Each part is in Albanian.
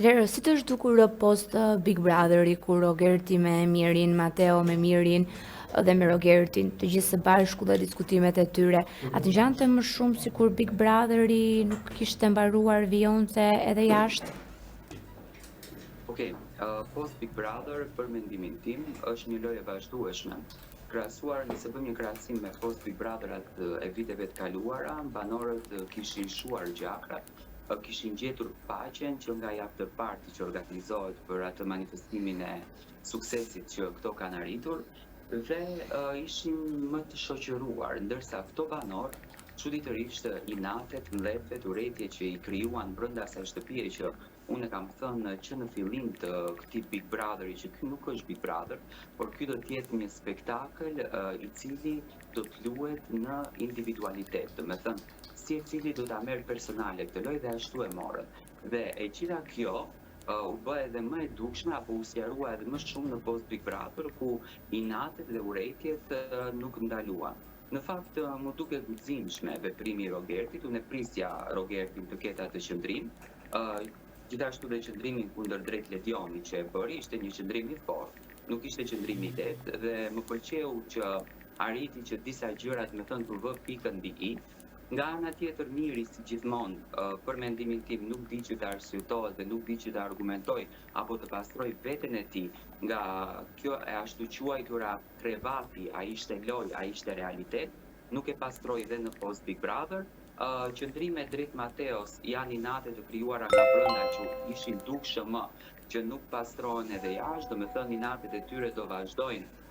Atëherë, si të zhdukur post Big Brotheri, kur Rogerti me Mirin, Mateo me Mirin dhe me Rogertin, të gjithë së bashku dhe diskutimet e tyre, atë ngjante më shumë si kur Big Brotheri nuk kishte mbaruar vijonte edhe jashtë? Okej, post Big Brother për mendimin tim është një lojë e vazhdueshme. Krahasuar nëse bëjmë një krahasim me post Big Brotherat e viteve të kaluara, banorët kishin shuar gjakrat, kishin gjetur paqen që nga after party që organizohet për atë manifestimin e suksesit që këto kanë arritur dhe ishin më të shoqëruar, ndërsa këto banorë çuditërisht inatet, mlethet, urrëtie që i krijuan brenda asaj shtëpie që unë kam thënë që në fillim të këtij Big Brotheri që ky nuk është Big Brother, por ky do të jetë një spektakël i cili do të luhet në individualitet, do të thënë secili do ta merr personale këtë lojë dhe ashtu e morën. Dhe e gjitha kjo u bë edhe më e dukshme apo u sqarua edhe më shumë në post Big Brother ku inatet dhe urrëtiet nuk ndaluan. Në fakt më duket guximshme veprimi i Rogertit, unë prisja Rogertin të ketë atë qëndrim. Gjithashtu dhe qëndrimi kundër Drejt Ledioni që e bëri ishte një qëndrim i fortë, nuk ishte qëndrim i lehtë dhe më pëlqeu që arriti që disa gjërat me thënë të vë pikën mbi i. Nga ana tjetër Miri si gjithmonë për mendimin tim nuk di që të arsyetojë dhe nuk di që të argumentoj apo të pastroj veten e tij nga kjo e ashtu quajtura krevati, ai ishte lojë, ai ishte realitet, nuk e pastroi dhe në post Big Brother. Qëndrimet drejt Mateos janë inate të krijuara nga brenda që ishin dukshëm që nuk pastrohen edhe jashtë, do të thënë inatet e tyre do vazhdojnë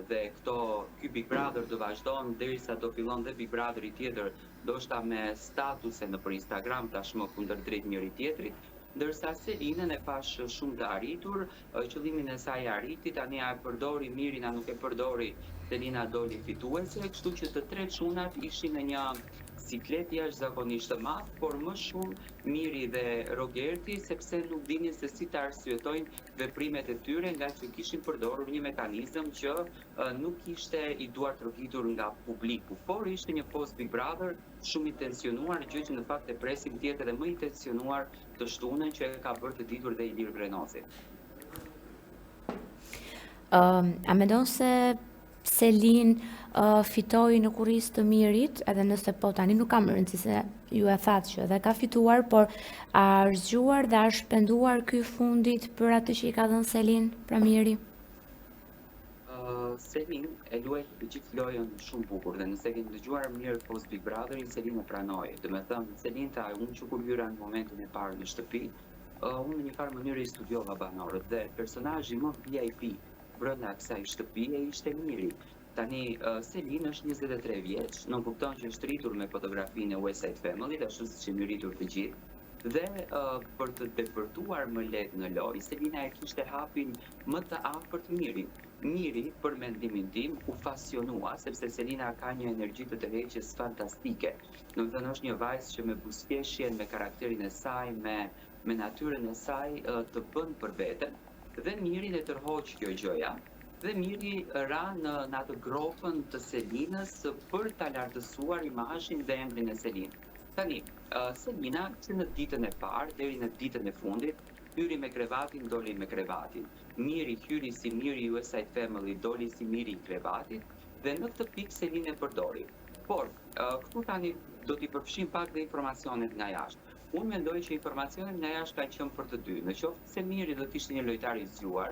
dhe ky Big Brother do vazhdon derisa do fillon dhe Big Brotheri tjetër, ndoshta me statuse nëpër Instagram tashmë kundër drejt njëri tjetrit, ndërsa Selinën e pash shumë të arritur, qëllimin e saj arriti, tani a e përdori Mirin, a nuk e përdori, Selina doli fituese, kështu që të tre çunat ishin në një siklet jashtëzakonisht të madh, por më shumë Miri dhe Rogerti sepse nuk dinin se si të arsyetojnë veprimet e tyre nga që kishin përdorur një mekanizëm që nuk ishte i duar trokitur nga publiku, por ishte një post Big Brother shumë i tensionuar, gjë që në fakt e presim të jetë edhe më i tensionuar të shtunën që ka bërë të ditur dhe Ilir Vrenosi. A mendon se Selin fitoi në kurrizë të Mirit, edhe nëse po tani nuk kam rëndësi se ju e thatë që dhe ka fituar, por a zgjuar dhe a shpenduar ky fundit për atë që i ka dhënë Selin pra Miri? Selin e luaj të gjithë lojën shumë bukur dhe nëse keni dëgjuar mirë post Big Brotherin, Selin e pranoi. Do të thënë, Selin tha, unë që kur hyra në momentin e parë në shtëpi, unë në një farë mënyrë i studiova banorët dhe personazhi më VIP brenda kësaj shtëpie ishte Miri. Tani Selin është 23 vjeç, nuk kupton që është rritur me fotografinë e West Side Family, ashtu siç jemi rritur të gjithë. Dhe për të depërtuar më lehtë në lojë, Selina e kishte hapin më të afërt Mirin. Miri, për mendimin tim, u fasionua, sepse Selina ka një energji të tërheqjes fantastike. Do të thënë është një vajzë që me buzëqeshjen, me karakterin e saj, me natyrën e saj të bën për veten. Dhe Miri e tërhoq kjo gjëja. Dhe Miri ra në atë gropën të Selinës për ta lartësuar imazhin dhe emrin e Selinës. Tani, Selina që në ditën e parë deri në ditën e fundit hyri me krevatin, doli me krevatin. Miri hyri si Miri West Side Family, doli si Miri i krevatit dhe në këtë pikë Selina e përdori. Por, këtu tani do t'i përfshim pak dhe informacionet nga jashtë. Unë mendoj që informacionet nga jashtë kanë qenë për të dy. Në qoftë se Miri do të ishte një lojtar i zgjuar,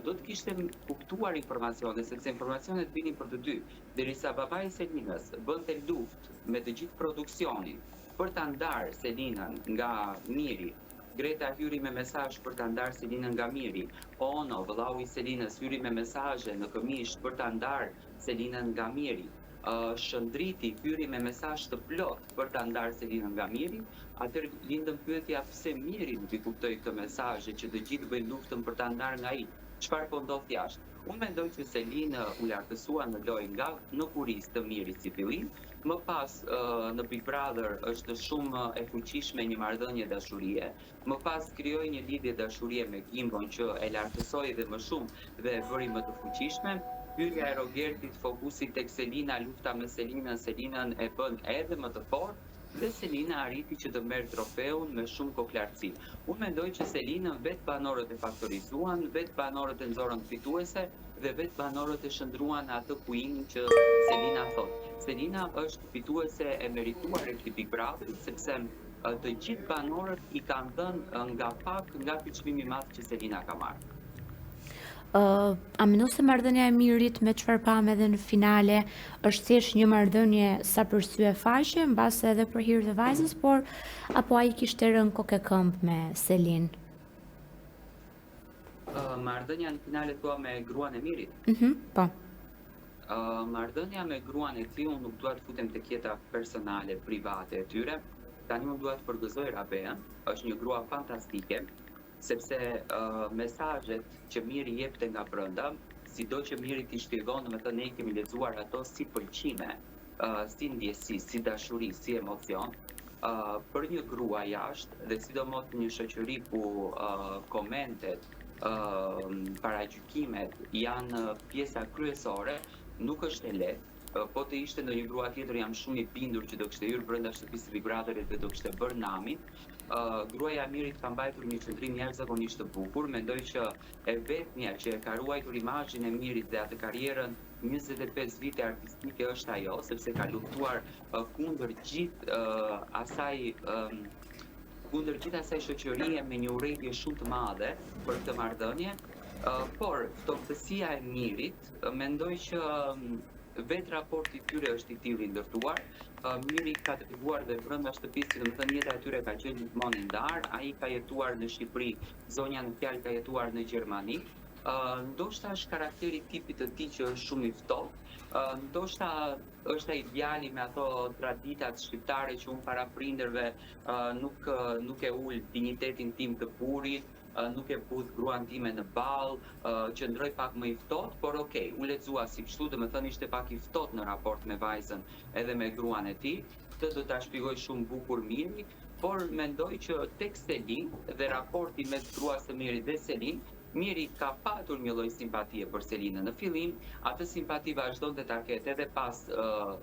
do të kishte kuptuar informacionet, sepse informacionet vinin për të dy. Derisa babai i Selinës bënte luftë me të gjithë produksionin për ta ndarë Selinën nga Miri. Greta hyri me mesazh për ta ndarë Selinën nga Miri. Ono, vëllau i Selinës, hyri me mesazhe në këmishë për ta ndarë Selinën nga Miri. Shëndriti hyri me mesazh të plot për ta ndarë Selinën nga Miri. Atëherë lindën pyetja pse Miri nuk i kuptoi këtë mesazh që të gjithë bëjnë luftën për ta ndarë nga ai. Çfarë po ndodh jashtë? Unë mendoj që Selina u lartësua në lojë nga në kurizë të Mirit si fillim, më pas në Big Brother është shumë e fuqishme një marrëdhënie dashurie, më pas krijoi një lidhje dashurie me Kimbon që e lartësoi dhe më shumë dhe e bëri më të fuqishme. Hyrja e Rogertit, fokusi tek Selina, lufta me Selinën e bën edhe më të fortë dhe Selina arriti që të merr trofeun me shumë koklartësi. Unë mendoj që Selinën vetë banorët e faktorizuan, vetë banorët e nxorën fituese dhe vetë banorët e shndruan atë kuinin që Selina thot. Selina është fituese e merituar e këtij Big Brother, sepse të gjithë banorët i kanë dhënë nga pak nga ky çmim i madh që Selina ka marrë. A mendon se marrëdhënia e Mirit me çfarë pam edhe në finale është thjesht një marrëdhënie sa për sy e faqe, mbase edhe për hir të vajzës, por apo ai kishte rënë kokë këmbë me Selin? Marrëdhënia në finale thua me gruan e Mirit. Po. Marrëdhënia me gruan e tij, unë nuk dua të futem tek jeta personale, private e tyre. Tani unë dua të përgëzoj Rabeën, është një grua fantastike, sepse mesazhet që Miri jepte nga brenda, sido që Miri t'i shpjegon, domethënë ne kemi lexuar ato si pëlqime, si ndjesi, si dashuri, si emocion, për një grua jashtë dhe sidomos një shoqëri ku komentet, paragjykimet janë pjesa kryesore, nuk është e lehtë. Po të ishte ndonjë grua tjetër, jam shumë i bindur që do kishte hyrë brenda shtëpisë së Big Brotherit dhe do kishte bërë namin. Gruaja e Mirit ka mbajtur një qendrim jashtëzakonisht të bukur. Mendoj që e vetmja që e ka ruajtur imazhin e Mirit dhe atë karrierën 25 vite artistike është ajo, sepse ka luftuar kundër gjithë asaj shoqërie me një urrëtie shumë të madhe për këtë marrëdhënie. Por ftofësia e Mirit, mendoj që vetë raporti i tyre është i tillë i ndërtuar. Miri ka treguar dhe brenda shtëpisë, domethënë jeta e tyre ka qenë gjithmonë e ndarë. Ai ka jetuar në Shqipëri, zonja në fjalë ka jetuar në Gjermani. Ndoshta është karakteri tipit të tij që është shumë i ftohtë. Ndoshta është ai djali me ato traditat shqiptare që unë para prindërve nuk e ul dinjitetin tim të burit, nuk e budh gruan time në ball, qëndroi pak më i ftohtë, por okay, u lexua si kështu, domethënë ishte pak i ftohtë në raport me vajzën edhe me gruan e tij. Këtë do ta shpjegoj shumë bukur Miri, por mendoj që tek Selin dhe raporti mes gruas së Mirit dhe Selin, Miri ka patur një lloj simpatie për Selinën. Në fillim, atë simpati vazhdonte ta ketë edhe pas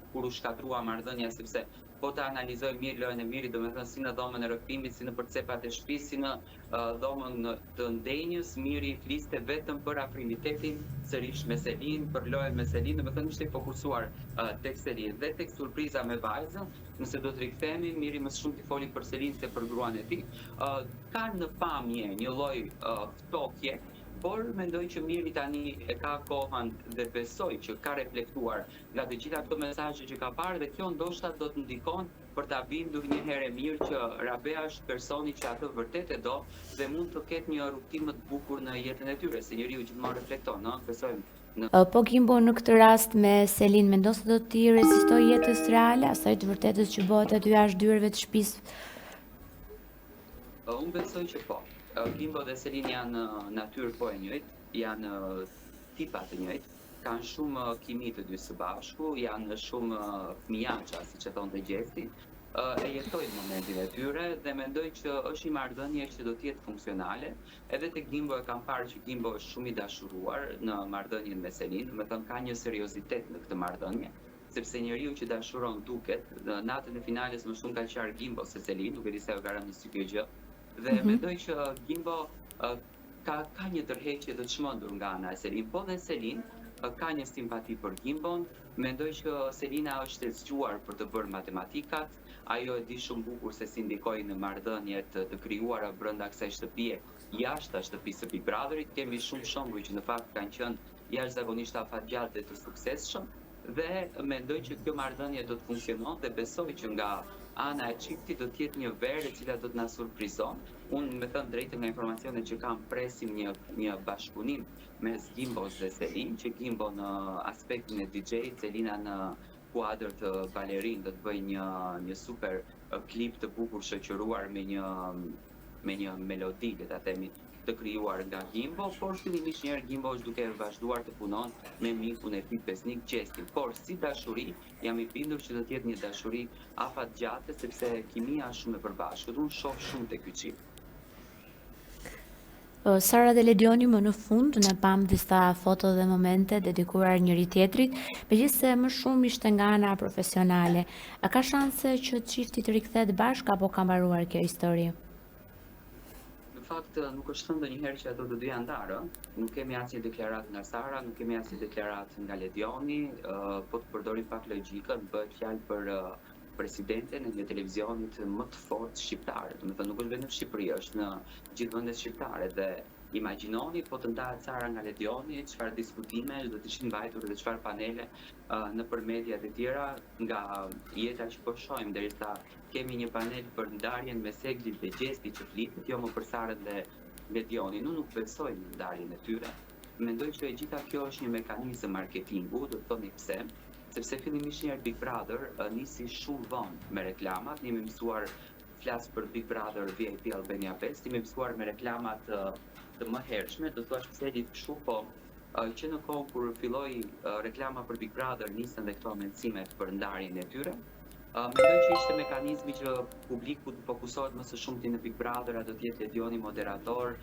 kur u shkatrua marrëdhënia, sepse po ta analizoj mirë lojën e Mirit, domethënë si në dhomën e rrëfimit, si në përcepat e shtëpisë, si në dhomën të ndenjës, Miri fliste vetëm për afrimitetin sërish me Selin, për lojën me Selin, domethënë ishte fokusuar tek Selin dhe tek surpriza me vajzën. Nëse do të rikthehemi, Miri më shumë t'i foli për Selin se për gruan e tij. Ka në pamje një lloj ftokje, por mendoj që Miri tani e ka kohën dhe besoj që ka reflektuar nga të gjitha këto mesazhe që ka parë dhe kjo ndoshta do të ndikon për ta bindur një herë mirë që Rabea është personi që atë vërtet e do dhe mund të ketë një rutinë më të bukur në jetën e tyre, se njeriu gjithmonë reflekton, ëh, besojmë. Po Gimbo në këtë rast me Selin, mendon se do t'i rezistoj jetës reale, asaj të vërtetës që bëhet aty jashtë dyerve të shtëpisë? Unë besoj që po. Gimbo dhe Selin janë natyrë po e njëjtë, janë tipa të njëjtë, kanë shumë kimi të dy së bashku, janë shumë fëmijaqa, siç e thonë të Gjesti, e jetojnë momentin e tyre dhe mendoj që është një marrëdhënie që do të jetë funksionale. Edhe tek Gimbo e kam parë që Gimbo është shumë i dashuruar në marrëdhënien me Selin, domethënë ka një seriozitet në këtë marrëdhënie, sepse njeriu që dashuron duket, në natën e finales më shumë ka qarë Gimbo se Selin, nuk e di se u ka rënë si kjo gjë. Dhe mendoj që Gimbo ka një tërheqje të çmendur nga ana e Selin, po dhe Selin ka një simpati për Gimbon. Mendoj që Selina është e zgjuar për të bërë matematikat, ajo e di shumë bukur se si ndikojnë në marrëdhëniet të krijuara brenda kësaj shtëpie, jashtë shtëpisë së Big Brotherit. Kemi shumë shembuj që në fakt kanë qenë jashtëzakonisht afatgjatë dhe të suksesshëm dhe mendoj që kjo marrëdhënie do të funksionon dhe besoj që nga ana e çiftit do të jetë një verë e cila do të na surprizon. Unë me thënë drejtë nga informacionet që kam, presim një bashkëpunim mes Gimbos dhe Selin, që Gimbo në aspektin e DJ-it, Selina në kuadër të balerin do të bëjë një super klip të bukur shoqëruar me një melodi, le ta themi, të krijuar nga Gimbo, por fillimisht njëherë Gimbo është duke vazhduar të punon me mikun e tij besnik Gjestin. Por si dashuri, jam i bindur që do të jetë një dashuri afatgjate, sepse kimia është shumë e përbashkët. Unë shoh shumë tek ky çift. Sara dhe Ledioni më në fund ne pam disa foto dhe momente dedikuar njëri tjetrit, megjithëse më shumë ishte nga ana profesionale. A ka shanse që çifti të rikthehet bashkë apo ka mbaruar kjo histori? Në fakt nuk është thënë ndonjëherë që ato të dy janë ndarë, nuk kemi asnjë deklaratë nga Sara, nuk kemi asnjë deklaratë nga Ledioni, po të përdorim pak logjikën, bëhet fjalë për presidenten e një televizionit më të fortë shqiptar. Do të thënë nuk është vetëm në Shqipëri, është në gjithë vendet shqiptare dhe imagjinoni po të ndahet Sara nga Ledioni, çfarë diskutime do të ishin mbajtur dhe çfarë panele nëpër mediat e tjera nga jeta që po shohim, derisa kemi një panel për ndarjen me Seglin dhe Gjesti që flitet, jo më për Sarën dhe Ledioni. Nuk besoj në ndarjen e tyre. Mendoj që e gjitha kjo është një mekanizëm marketingu, do të thoni pse, sepse fillimisht një Big Brother nisi shumë vonë me reklamat, ne jemi mësuar flas për Big Brother VIP Albania Fest, jemi mësuar me reklamat të mëhershme, do thua pse kështu, po që në kohë kur filloi reklama për Big Brother nisën dhe këto mendimet për ndarjen e tyre. Mendoj që ishte mekanizmi që publiku të fokusohet më së shumti në Big Brother, a do të jetë Ledioni moderator,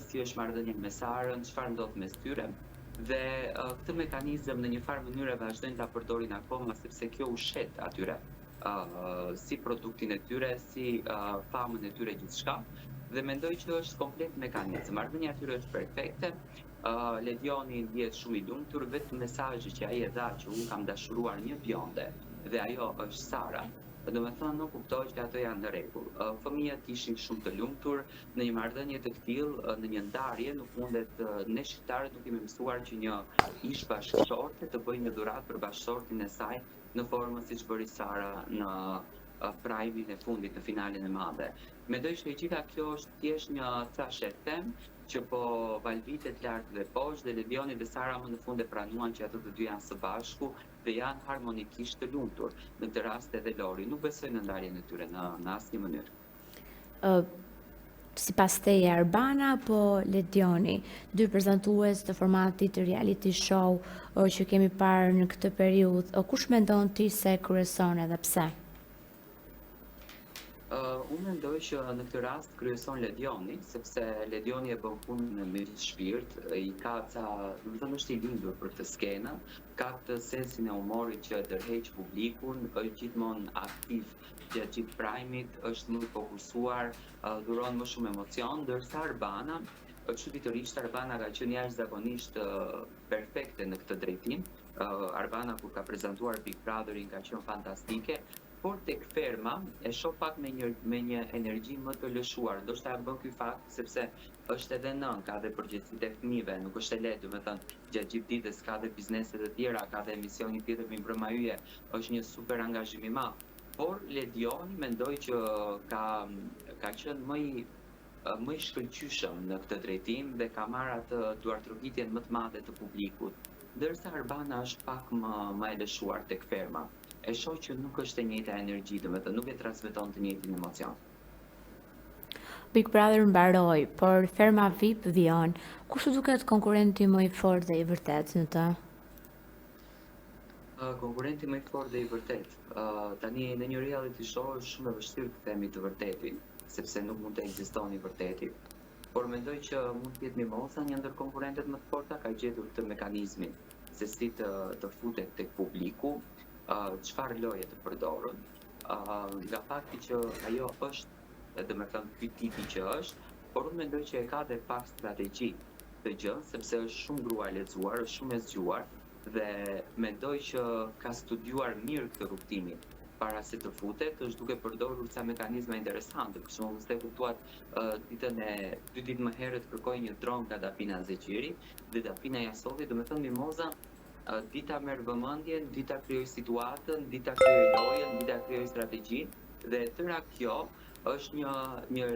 si është marrëdhënia me Sarën, çfarë ndodh mes tyre. Dhe këtë mekanizëm në një farë mënyrë vazhdojnë ta përdorin akoma sepse kjo ushet atyre si produktin e tyre, si famën e tyre gjithçka. Dhe mendoj që është komplet mekanizëm. Marrëdhënia e tyre është perfekte. Ledioni ndihet shumë i lumtur, vetëm mesazhi që ai e dha që unë kam dashuruar një bjonde dhe ajo është Sara, do me thënë nuk kuptoj që ato janë në rregull. Fëmijët ishin shumë të lumtur, në një marrëdhënie të tillë, në një ndarje nuk mundet ne shqiptarët nuk kemi mësuar që një ish bashkëshorte të bëjë një dhuratë për bashkëshortin e saj në formën siç bëri Sara në prajmin e fundit në finalen e madhe. Mendoj që e gjitha kjo është thjesht një trashëtem që po valvitet lart dhe poshtë dhe Ledioni dhe Sara më në fund e pranuan që ato të dy janë së bashku dhe janë harmonikisht të lumtur. Në këtë rast edhe Lori nuk besoj në ndarjen e tyre në asnjë mënyrë. Sipas teje Arbana apo Ledioni, dy prezantues të formatit reality show që kemi parë në këtë periudhë, kush mendon ti se kryeson edhe pse? Unë mendoj që në këtë rast kryeson Ledioni, sepse Ledioni e bën punën me shpirt, i ka do të thënë është i lindur për të skenën, ka këtë sensin e humorit që tërheq publikun, është gjithmonë aktiv gjatë gjithë prajmit, është më i fokusuar, dhuron më shumë emocion, ndërsa Arbana, çuditërisht Arbana ka qenë jashtëzakonisht perfekte në këtë drejtim. Arbana kur ka prezantuar Big Brotherin ka qenë fantastike. Por tek ferma e shoh pak me një energji më të lëshuar. Ndoshta e bën ky fakt sepse është edhe nën, ka dhe përgjegjësitë e fëmijëve, nuk është e lehtë, domethënë gjatë gjithë ditës ka dhe bizneset e tjera, ka dhe emisionin tjetër me mbrëma yje, është një super angazhim i madh. Por Ledioni mendoj që ka qenë më i shkëlqyshëm në këtë drejtim dhe ka marrë atë duartërvitjen më të madhe të publikut. Ndërsa Arbana është pak më e lëshuar tek ferma. E shoh që nuk është e njëjta energji, domethënë nuk e transmeton të njëjtin emocion. Big Brother mbaroi, por ferma VIP vijon. Kush duket konkurrenti më i fortë dhe i vërtet në të? Konkurrenti më i fortë dhe i vërtet. Tani në një reality show është shumë e vështirë të themi të vërtetin, sepse nuk mund të ekzistojë i vërteti. Por mendoj që mund të jetë Mimosa një ndër konkurrentët më të forta, ka gjetur këtë mekanizmin se si të futet tek publiku, çfarë loje të përdorën, nga fakti që ajo është, domethënë ky tipi që është, por unë mendoj që e ka dhe pak strategji të gjë, sepse është shumë grua e lexuar, është shumë e zgjuar dhe mendoj që ka studiuar mirë këtë rrugtimin para se të futet, është duke përdorur ca mekanizma interesante, për shembull se kuptuat dy ditë më herët kërkoi një dron nga Dapina Zeqiri dhe Dapina ja solli, domethënë Mimoza dita merr vëmendjen, dita krijoi situatën, dita krijoi lojën, dita krijoi strategjinë dhe tëra kjo është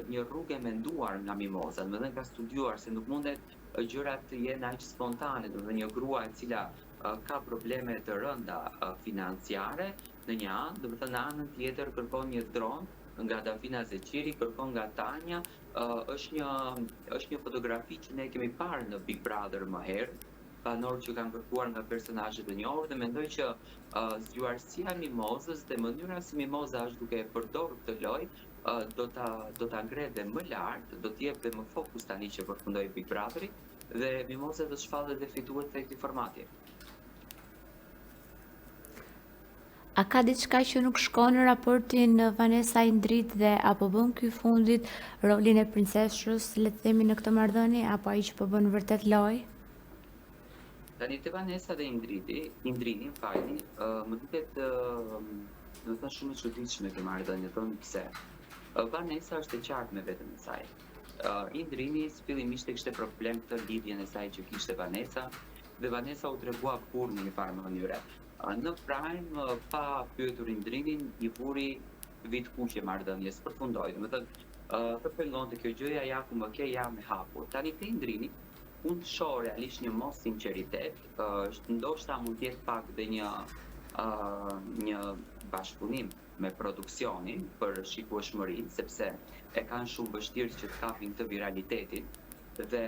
një rrugë e menduar nga Mimoza, domethënë ka studiuar se nuk mundet gjërat të jenë aq spontane, domethënë një grua e cila ka probleme të rënda financiare në një anë, domethënë në anën tjetër kërkon një dron nga Davina Zeqiri, kërkon nga Tanja, është një fotografi që ne kemi parë në Big Brother më herë, banorë që kanë kërkuar nga personazhet e njohur dhe mendoj që zgjuarësia e Mimozës dhe mënyra si Mimoza është duke e përdorur këtë lojë do ta ngre dhe më lart, do të jep dhe më fokus tani që përfundoi Big Brotheri dhe Mimoza do të shfallet dhe fitues të këtij formati. A ka diçka që nuk shkon në raportin Vanessa Indrit dhe apo bën ky fundit rolin e princeshës, le të themi, në këtë marrëdhënie, apo ai që po bën vërtet lojë? Tani te Vanessa dhe Indrini, falni, më duket do të thënë shumë e çuditshme kjo marrëdhënie, thonë pse. Vanessa është e qartë me veten e saj. Indrini fillimisht e kishte problem këtë lidhjen e saj që kishte Vanessa, dhe Vanessa u tregua kurrë në një farë mënyre. Në Prime, pa pyetur Indrinin, i vuri vit kuqe marrëdhënies, përfundoi. Domethënë, të pengonte kjo gjëja, ja ku më ke, ja me hapur. Tani te Indrini, unë të shoh realisht një mos sinceritet, ndoshta mund të jetë pak dhe një bashkëpunim me produksionin për shikueshmërinë, sepse e kanë shumë vështirë që të kapin këtë viralitetin. Dhe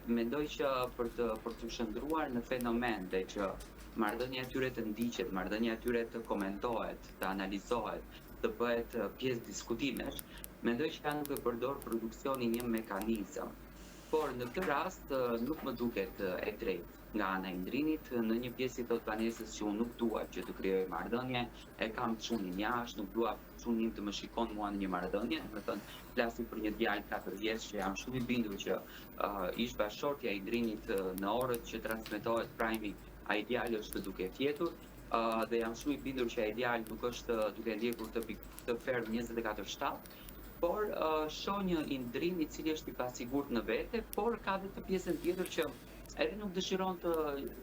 mendoj që për të shndruar në fenomen dhe që marrëdhënia e tyre të ndiqet, marrëdhënia e tyre të komentohet, të analizohet, të bëhet pjesë diskutimesh, mendoj që kanë të përdor produksionin një mekanizëm. Por në këtë rast nuk më duket e drejtë nga ana e Indrinit, në një pjesë i thot Vanesës që unë nuk dua që të krijoj marrëdhënie, e kam çunin jashtë, nuk dua çunin të më shikon mua në një marrëdhënie, domethënë flasim për një djalë 4 vjeç që jam shumë i bindur që ish bashortja e Indrinit në orët që transmetohet Prime-i, ai djalë është duke fjetur, dhe jam shumë i bindur që ai djalë nuk është duke ndjekur të ferm 24/7. Por shoh një Indrin i cili është i pasigurt në vete, por ka dhe të pjesën tjetër që edhe nuk dëshiron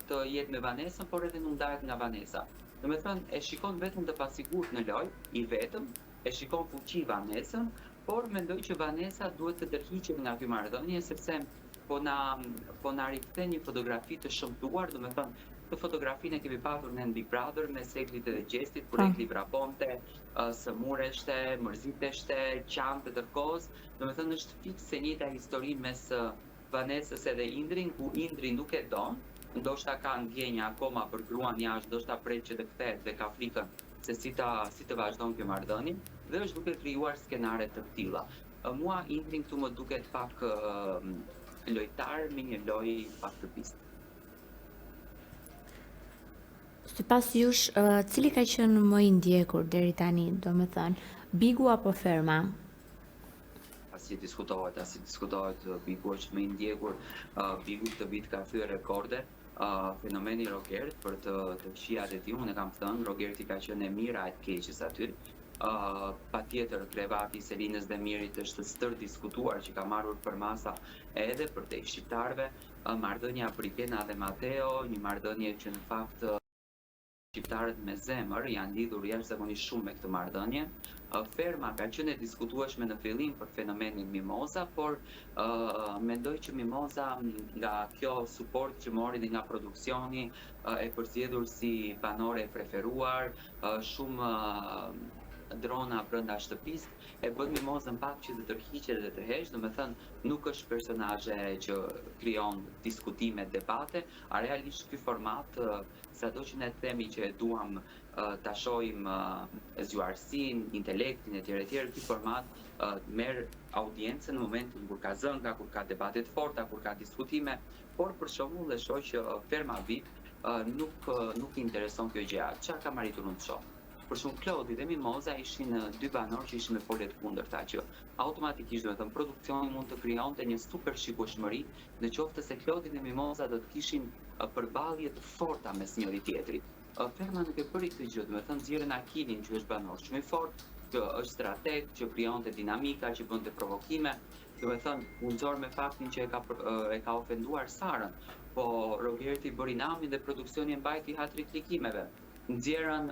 të jetë me Vanesën, por edhe nuk ndahet nga Vanesa. Domethënë, e shikon vetëm të pasigurt në lojë, i vetëm, e shikon fuqi Vanesën, por mendoj që Vanesa duhet të tërhiqet nga ky marrëdhënie, sepse po na rikthen një fotografi të shëmtuar, domethënë këtë fotografinë e kemi patur në Big Brother me Seklit edhe Gjestit, kur Ekli vraponte, sëmureshte, mërziteshte, qante tërkohës. Domethënë është fikse e njëjta histori mes Vanesës edhe Indrin, ku Indri nuk e don, ndoshta ka ndjenja akoma për gruan jashtë, ndoshta pret që të kthehet dhe ka frikën se si të vazhdon kjo marrëdhënie, dhe është duke krijuar skenare të tilla. Mua Indrin këtu më duket pak lojtar me një lojë pak të pistë. Sipas jush, cili ka qenë më i ndjekur deri tani, domethënë, Bigu apo Ferma? As i diskutohet, Bigu është më i ndjekur. Bigu këtë vit ka thyer rekorde. Fenomeni Rogert, për të fshijat e tij, unë e kam thënë, Rogerti ka qenë e mira e të keqes aty. Patjetër krevati i Selinës Demirit është stër diskutuar, që ka marrur për masa edhe për te shqiptarëve. Marrëdhënia Brikena dhe Mateo, një marrëdhënie që në fakt shqiptarët me zemër janë lidhur jashtëzakonisht shumë me këtë marrëdhënie. Ferma ka qenë e diskutueshme në fillim për fenomenin Mimoza, por mendoj që Mimoza nga kjo suport që mori dhe nga produksioni e përzgjedhur si banore e preferuar, shumë drona brenda shtëpisë, e bën Mimozën pak që të tërhiqet dhe të heqë, domethënë nuk është personazhe që krijon diskutime, debate, a realisht ky format, sado që ne themi që e duam ta shohim zgjuarsinë, intelektin etj, ky format merr audiencën në momentin kur ka zënga, kur ka debate të forta, kur ka diskutime, por për shembull e shoh që Ferma VIP nuk intereson kjo gjë. Çfarë kam arritur unë të shoh? Për shumë Klodi dhe Mimoza ishin dy banorë që ishin me folje të kundërta, që automatikisht domethënë produksioni mund të krijonte një super shikueshmëri, në qoftë se Klodi dhe Mimoza do të kishin përballje të forta mes njëri tjetrit. Ferma nuk e bëri këtë gjë, domethënë nxjerrën Akilin që është banor shumë i fortë, që është strateg, që krijonte dinamika, që bënte provokime, domethënë u nxor me faktin që e ka ofenduar Sarën, po Rogerti bëri namin dhe produksioni e mbajti hatri klikimeve. Nxjerrën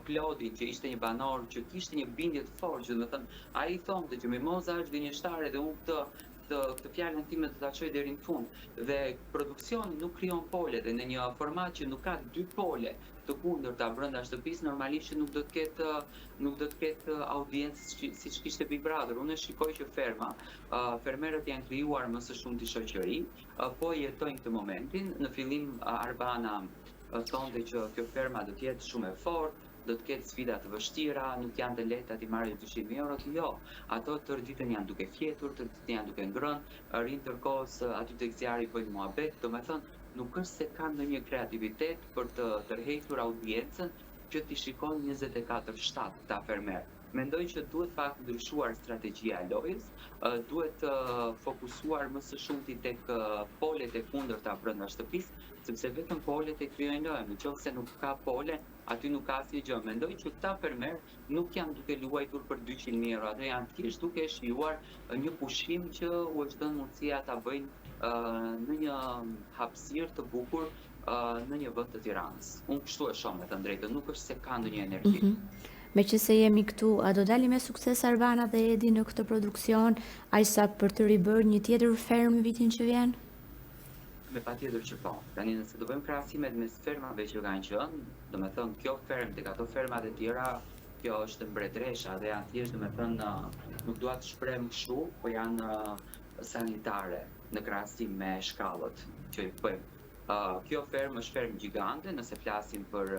Klodin, që ishte një banor që kishte një bindje të fortë, domethënë ai thonte që Mimoza është gënjeshtare dhe unë këtë fjalën time do ta çoj deri në fund. Dhe produksioni nuk krijon pole, dhe në një format që nuk ka dy pole të kundërta brenda shtëpisë, normalisht që nuk do të ketë audiencë siç kishte Big Brother. Unë shikoj që fermerët janë krijuar më së shumti shoqëri, po jetojnë këtë momentin. Në fillim Arbana thonte që kjo ferma do të jetë shumë e fortë, do të ketë sfida të vështira, nuk janë të lehta ti marrësh 200.000 euro, jo. Ato tërë ditën janë duke fjetur, tërë ditën janë duke ngrënë, rinë tërkohës aty tek zjarri bëjnë muhabet, domethënë nuk është se kanë ndonjë kreativitet për të tërhequr audiencën që ti shikon 24/7 këta fermer. Mendoj që duhet pak ndryshuar strategjia e lojës, duhet fokusuar më së shumti tek polet e kundërta brenda shtëpisë, sepse vetëm polet e krijojnë lojën. Nëse nuk ka pole, aty nuk ka asnjë gjë. Mendoj që këta fermer nuk janë duke luajtur për 200.000 euro, ato janë thjesht duke shijuar një pushim që u është dhënë mundësia ta bëjnë në një hapësirë të bukur në një vend të Tiranës. Unë kështu e shoh me të drejtën, nuk është se ka ndonjë energji. Me që se jemi këtu, a do dali me sukses Arbana dhe Edi në këtë produksion, aqsa për të ribërë një tjetër fermë vitin që vjen? Me patjetër që po. Tani nëse do bëjmë krahasimet mes fermave që kanë qenë, domethënë kjo fermë tek ato fermat e tjera, kjo është mbretëresha dhe janë thjesht domethënë nuk dua të shpreh kështu, po janë sanitare në krahasim me shkallët që i bëjmë. Kjo fermë është fermë gjigante, nëse flasim për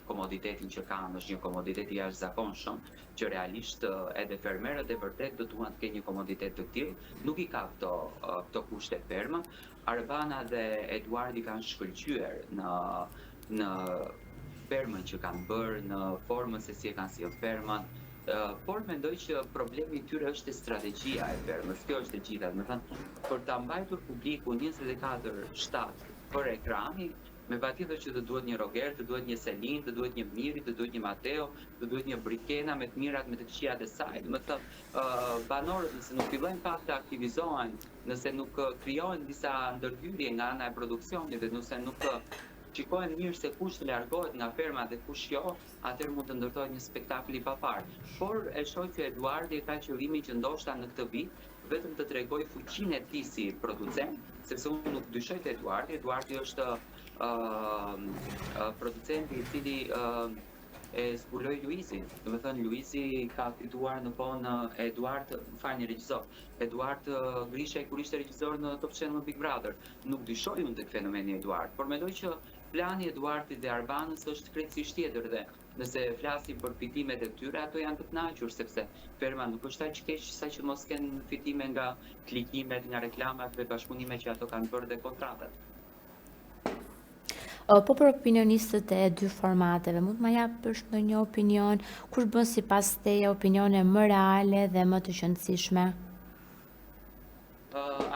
komoditetin që kanë, është një komoditet i jashtëzakonshëm, që realisht edhe fermerët e vërtet do duan të kenë një komoditet të tillë, nuk i ka këto kushte ferma. Arbana dhe Eduardi kanë shkëlqyer në fermën që kanë bërë, në formën se si e kanë sjellë fermën, por mendoj që problemi i tyre është strategjia e fermës. Kjo është e gjitha, domethënë për ta mbajtur publikun 24/7 për ekrani, me patjetër që të duhet një Roger, të duhet një Selin, të duhet një Miri, të duhet një Mateo, të duhet një Brikena me të mirat, me të këqijat e saj. Domethënë banorët nëse nuk fillojnë pak të aktivizohen, nëse nuk krijohen disa ndërhyrje nga ana e produksionit dhe nëse nuk shikohen mirë se kush largohet nga ferma dhe kush jo, atëherë mund të ndërtohet një spektakël i papar. Por e shoh që Eduardi ka qëllimin që ndoshta në këtë vit vetëm të tregoj fuqinë e tij si producent, sepse unë nuk dyshoj te Eduardi. Eduardi është producenti i cili e zbuloi Luizin. Domethënë Luizi ka fituar në kohën Eduard, regjisor. Eduard Grisha kur ishte regjisor në Top Channel Big Brother. Nuk dyshoj unë tek fenomeni Eduard, por mendoj që plani i Eduardit dhe Arbanës është krejtësisht tjetër dhe nëse flasim për fitimet e tyre, ato janë të kënaqur sepse ferma nuk është aq keq saqë mos kenë fitime nga klikimet, nga reklamat dhe bashkëpunimet që ato kanë bërë dhe kontratat. Po për opinionistët e dy formateve, mund të më japësh ndonjë opinion, kush bën sipas teje opinione më reale dhe më të qëndësishme?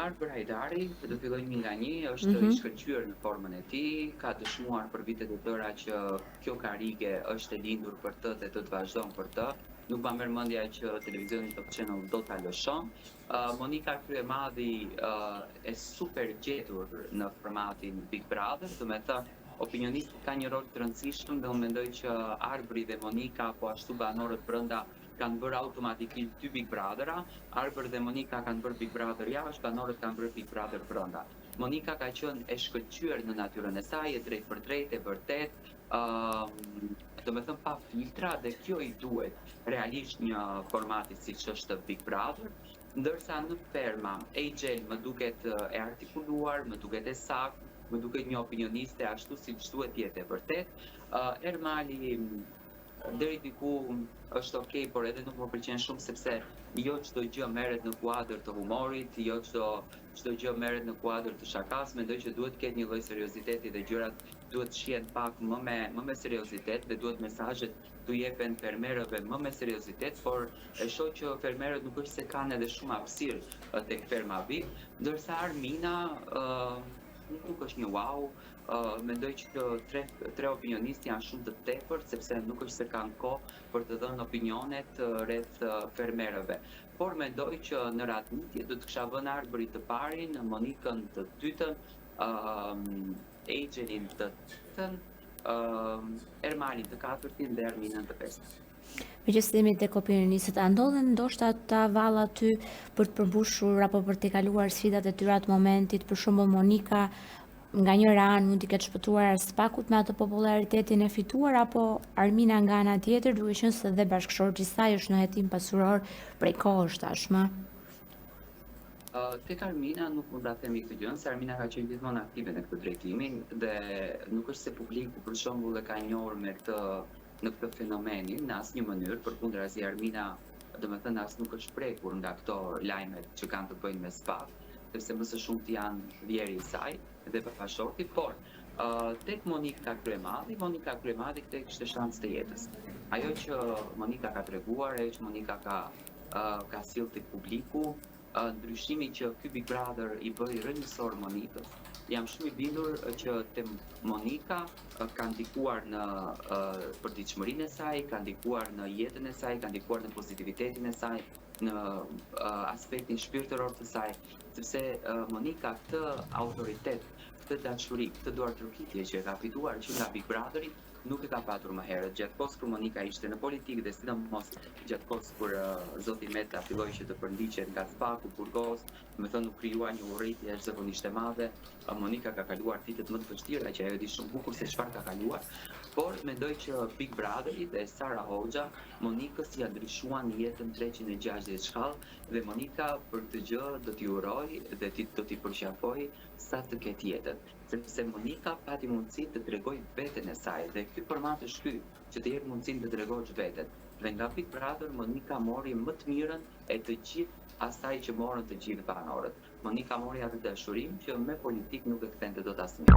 Arber Hajdari, do fillojmë nga një, është i shkëlqyer në formën e tij, ka dëshmuar për vitet e tëra që kjo karrige është e lindur për të dhe do të vazhdon për të. Nuk ma merr mendja që televizioni Top Channel do ta lëshon. Monika Kryemadhi e super gjetur në formatin Big Brother, do të thënë opinionistët ka një rol të rëndësishëm dhe unë mendoj që Arbri dhe Monika, po ashtu banorët brenda kanë bërë automatikisht dy Big Brothera. Arber dhe Monika kanë bërë Big Brother jashtë, banorët kanë bërë Big Brother brenda. Monika ka qenë e shkëlqyer në natyrën e saj, e drejt për drejt, e vërtet, domethënë pa filtra dhe kjo i duhet realisht një formati siç është Big Brother. Ndërsa në ferma, Angel më duket e artikuluar, më duket e saktë, më duket një opinioniste ashtu siç duhet jetë e vërtet. Ermali deri diku është okay, por edhe nuk më pëlqen shumë sepse jo çdo gjë merret në kuadër të humorit, jo çdo gjë merret në kuadër të shakas. Mendoj që duhet të ketë një lloj serioziteti dhe gjërat duhet të shihen pak më me seriozitet dhe duhet mesazhet t'u jepen fermerëve më me seriozitet, por e shoh që fermerët nuk është se kanë edhe shumë hapësirë tek ferma VIP, ndërsa Armina nuk është një wow. Mendoj që tre opinionistë janë shumë të tepërt sepse nuk është se kanë kohë për të dhënë opinionet rreth fermerëve. Por mendoj që në radhënitje do të kisha vënë Arbërit të parin, Monikën të dytën, Angelin të tretën, Ermalin të katërtin dhe Erminën të pestë. Me që jemi tek opinionistët, a ndodhen ndoshta ta valla aty për të përmbushur apo për të kaluar sfidat e tyre atë momentit, për shembull Monika nga një anë mund t'i ketë shpëtuar spakut me atë popularitetin e fituar, apo Armina nga ana tjetër, duke qenë se dhe bashkëshorti i saj është në hetim pasuror prej kohësh tashmë? Tek Armina nuk mund ta themi këtë gjë, se Armina ka qenë gjithmonë aktive në këtë drejtimin dhe nuk është se publiku për shembull e ka njohur me këtë në këtë fenomenin në asnjë mënyrë, përkundrazi Armina, domethënë as nuk është prekur nga këto lajmet që kanë të bëjnë me SPAK, sepse më së shumti janë vjeri i saj dhe bashorti, por tek Monika Kryemadhi këtë kishte shans të jetës. Ajo që Monika ka treguar, ajo që Monika ka sill tek publiku, ndryshimi që ky Big Brother i bëi rënjësor Monikës, jam shumë i bindur që te Monika ka ndikuar në përditshmërinë e saj, ka ndikuar në jetën e saj, ka ndikuar në pozitivitetin e saj, në aspektin shpirtëror të saj, sepse Monika këtë autoritet, këtë dashuri, këtë duartërkitje që e ka fituar që nga Big Brotheri, nuk e ka patur më herët. Gjatë kohës kur Monika ishte në politikë dhe sidomos gjatë kohës kur zoti Meta filloi që të përndiqet nga SPAK-u, burgos, me thënë u krijua një urrëtie jashtëzakonisht e madhe. Monika ka kaluar ditët më të vështira që ajo di shumë bukur se çfarë ka kaluar, por mendoj që Big Brotheri dhe Sara Hoxha Monikës ja ndryshuan jetën 360 shkallë dhe Monika për këtë gjë do t'i uroj dhe do t'i përqafoj sa të ketë jetën. Sepse Monika pati mundësi të tregoj veten e saj dhe ky format është ky, që të jetë mundësinë të tregosh veten. Dhe nga Big Brother Monika mori më të mirën e të gjithë asaj që morën të gjithë banorët. Monika mori atë dashurinë që me politik nuk e kthente dot asnjë.